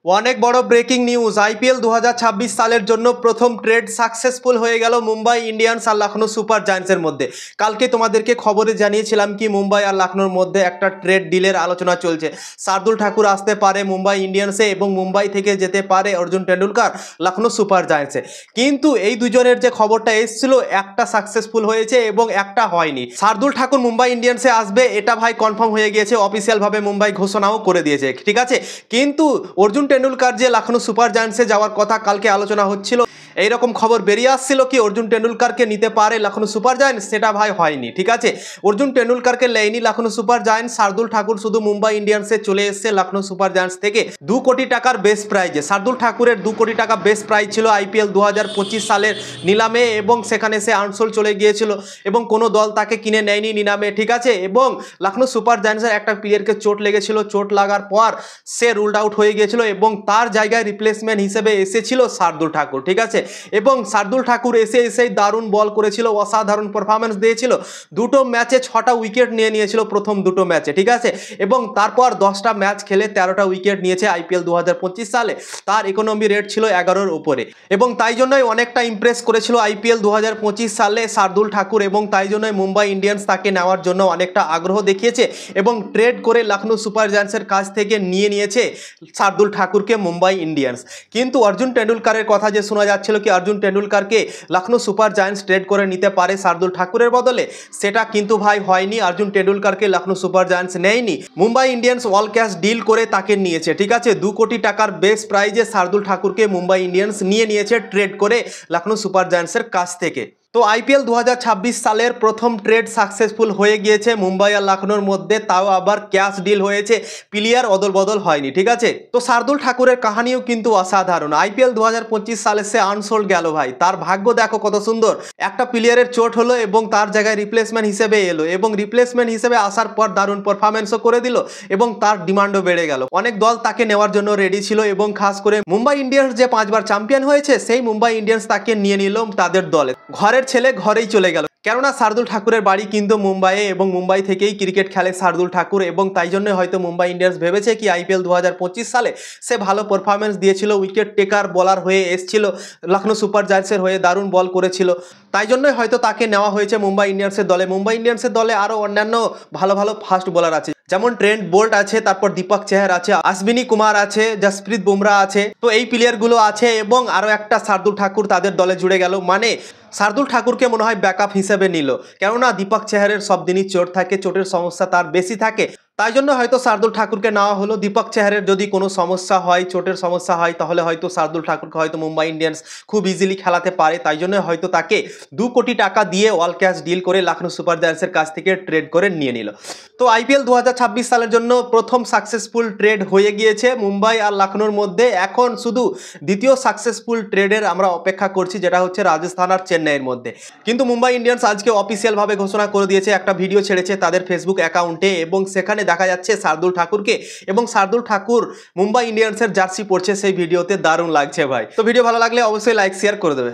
অনেক বড় breaking news. IPL 2026 সালের জন্য প্রথম ট্রেড সাকসেসফুল হয়ে গেল মুম্বাই ইন্ডিয়ান্স আর লখনৌ সুপার জায়ান্টসের মধ্যে। কালকে তোমাদেরকে খবরে জানিয়েছিলাম কি মুম্বাই আর লখনৌর মধ্যে একটা ট্রেড ডিলের আলোচনা চলছে। শার্দুল ঠাকুর আসতে পারে মুম্বাই ইন্ডিয়ান্সে এবং মুম্বাই থেকে যেতে পারে অর্জুন টেন্ডুলকার লখনৌ সুপার জায়ান্টসে। কিন্তু এই দুজনের যে খবরটা এসেছিল, একটা সাকসেসফুল হয়েছে এবং একটা হয়নি। শার্দুল ঠাকুর মুম্বাই ইন্ডিয়ান্সে আসবে এটা ভাই কনফার্ম হয়ে গিয়েছে, অফিসিয়ালভাবে মুম্বাই ঘোষণাও করে দিয়েছে, ঠিক আছে। কিন্তু অর্জুন টেন্ডুলকার যে লখনৌ সুপার জায়ান্টসে যাওয়ার কথা কালকে আলোচনা হচ্ছিল, এইরকম খবর বেরিয়ে আসছিল কি অর্জুন টেন্ডুলকারকে নিতে পারে লখনৌ সুপার জায়ান্টস, সেটা ভাই হয়নি, ঠিক আছে। অর্জুন টেন্ডুলকারকে লেয়নি লখনৌ সুপার জায়ান্টস। শার্দুল ঠাকুর শুধু মুম্বাই ইন্ডিয়ান্সে চলে এসেছে লখনৌ সুপার জায়ান্টস থেকে 2 কোটি টাকার বেস প্রাইজে। শার্দুল ঠাকুরের 2 কোটি টাকা বেস প্রাইজ ছিল আইপিএল 2025 সালের নিলামে, এবং সেখানে সে আনসোল্ড চলে গিয়েছিল এবং কোনো দল তাকে কিনে নেয়নি নিলামে, ঠিক আছে। এবং লখনৌ সুপার জায়ান্টসের একটা প্লেয়ারকে চোট লেগেছিল, চোট লাগার পর সে রুলড আউট হয়ে গিয়েছিল এবং তার জায়গায় রিপ্লেসমেন্ট হিসেবে এসেছিল শার্দুল ঠাকুর, ঠিক আছে। এবং শার্দুল ঠাকুর এসেই দারুণ বল করেছিল, অসাধারণ পারফরমেন্স দিয়েছিল। দুটো ম্যাচে 6টা উইকেট নিয়েছিল প্রথম দুটো ম্যাচে, ঠিক আছে। এবং তারপর 10টা ম্যাচ খেলে 13টা উইকেট নিয়েছে আইপিএল 2025 সালে। তার ইকোনমি রেট ছিল 11-এর উপরে, এবং তাই জন্যই অনেকটা ইমপ্রেস করেছিল আইপিএল 2025 সালে শার্দুল ঠাকুর, এবং তাই জন্যই মুম্বাই ইন্ডিয়ান্স তাকে নেওয়ার জন্য অনেকটা আগ্রহ দেখিয়েছে এবং ট্রেড করে লখনৌ সুপার জায়ান্টসের কাছ থেকে নিয়েছে শার্দুল ঠাকুরকে মুম্বাই ইন্ডিয়ান্স। কিন্তু অর্জুন টেন্ডুলকারের কথা যে শোনা যাচ্ছিল কি অর্জুন টেন্ডুলকারকে লখনৌ সুপার জায়ান্টস ট্রেড করে নিতে পারে শার্দুল ঠাকুরের বদলে, সেটা কিন্তু ভাই হয়নি। অর্জুন টেন্ডুলকারকে লখনৌ সুপার জায়ান্টস নেয়নি, Mumbai Indians all cash deal করে তাকে নিয়েছে, ঠিক আছে। 2 কোটি টাকার বেস প্রাইজে শার্দুল ঠাকুরকে মুম্বাই ইন্ডিয়ান্স নিয়েছে ট্রেড করে লখনৌ সুপার জায়ান্টসের কাছ থেকে। তো আইপিএল 2026 সালের প্রথম ট্রেড সাকসেসফুল হয়ে গিয়েছে মুম্বাই আর লখনৌর মধ্যে, তাও আবার ক্যাশ ডিল হয়েছে, প্লেয়ার অদল বদল হয়নি, ঠিক আছে। তো শার্দুল ঠাকুরের কাহিনীও কিন্তু অসাধারণ। আইপিএল 2025 সালে সে আনসোল্ড গেল ভাই, তার ভাগ্য দেখো কত সুন্দর। একটা প্লেয়ারের চোট হলো এবং তার জায়গায় রিপ্লেসমেন্ট হিসেবে এলো, এবং রিপ্লেসমেন্ট হিসেবে আসার পর দারুণ পারফরমেন্সও করে দিল এবং তার ডিমান্ডও বেড়ে গেল। অনেক দল তাকে নেওয়ার জন্য রেডি ছিল, এবং খাস করে মুম্বাই ইন্ডিয়ান্স যে 5বার চ্যাম্পিয়ন হয়েছে, সেই মুম্বাই ইন্ডিয়ান্স তাকে নিয়ে নিল তাদের দলে। ঘরের ছেলে ঘরেই চলে গেল, কেননা শার্দুল ঠাকুরের বাড়ি কিন্তু মুম্বাইয়ে, এবং মুম্বাই থেকেই ক্রিকেট খেলে শার্দুল ঠাকুর, এবং তাই জন্য হয়তো মুম্বাই ইন্ডিয়ান্স ভেবেছে কি আইপিএল 2025 সালে সে ভালো পারফরমেন্স দিয়েছিল, উইকেট টেকার বলার হয়ে এসেছিল, লখনৌ সুপার জায়ান্টসের হয়ে দারুণ বল করেছিল, তাই জন্যই হয়তো তাকে নেওয়া হয়েছে মুম্বাই ইন্ডিয়ান্সের দলে। মুম্বাই ইন্ডিয়ান্সের দলে আরও অন্যান্য ভালো ভালো ফাস্ট বোলার আছে, যেমন ট্রেন্ট বোল্ট আছে, তারপর দীপক চেহার আছে, অশ্বিনী কুমার আছে, জসপ্রীত বুমরা আছে। তো এই প্লেয়ারগুলো আছে, এবং আরও একটা শার্দুল ঠাকুর তাদের দলে জুড়ে গেল। মানে শার্দুল ঠাকুরকে মনে হয় ব্যাকআপ হিসেবে নিল, কেননা দীপক চেহারের সব দিনই চোট থাকে, চোটের সমস্যা তার বেশি থাকে, তাই জন্য হয়তো শার্দুল ঠাকুরকে নেওয়া হলো। দীপক চেহারের যদি কোনো সমস্যা হয়, চোটের সমস্যা হয়, তাহলে হয়তো শার্দুল ঠাকুরকে হয়তো মুম্বাই ইন্ডিয়ান্স খুব ইজিলি খেলাতে পারে, তাই জন্য হয়তো তাকে 2 কোটি টাকা দিয়ে অল ক্যাশ ডিল করে লখনৌ সুপার জায়ান্টসের কাছ থেকে ট্রেড করে নিয়ে নিল। তো আইপিএল 2026 সালের জন্য প্রথম সাকসেসফুল ট্রেড হয়ে গিয়েছে মুম্বাই আর লখনৌর মধ্যে। এখন শুধু দ্বিতীয় সাকসেসফুল ট্রেডের আমরা অপেক্ষা করছি, যেটা হচ্ছে রাজস্থান আর চেন্নাইয়ের মধ্যে। কিন্তু মুম্বাই ইন্ডিয়ান্স আজকে অফিসিয়ালভাবে ঘোষণা করে দিয়েছে, একটা ভিডিও ছেড়েছে তাদের ফেসবুক অ্যাকাউন্টে, এবং সেখানে দেখা যাচ্ছে শার্দুল ঠাকুরকে, এবং শার্দুল ঠাকুর মুম্বাই ইন্ডিয়ান্সের জার্সি পরছে সেই ভিডিওতে, দারুণ লাগছে ভাই। তো ভিডিও ভালো লাগলে অবশ্যই লাইক শেয়ার করে দেবে।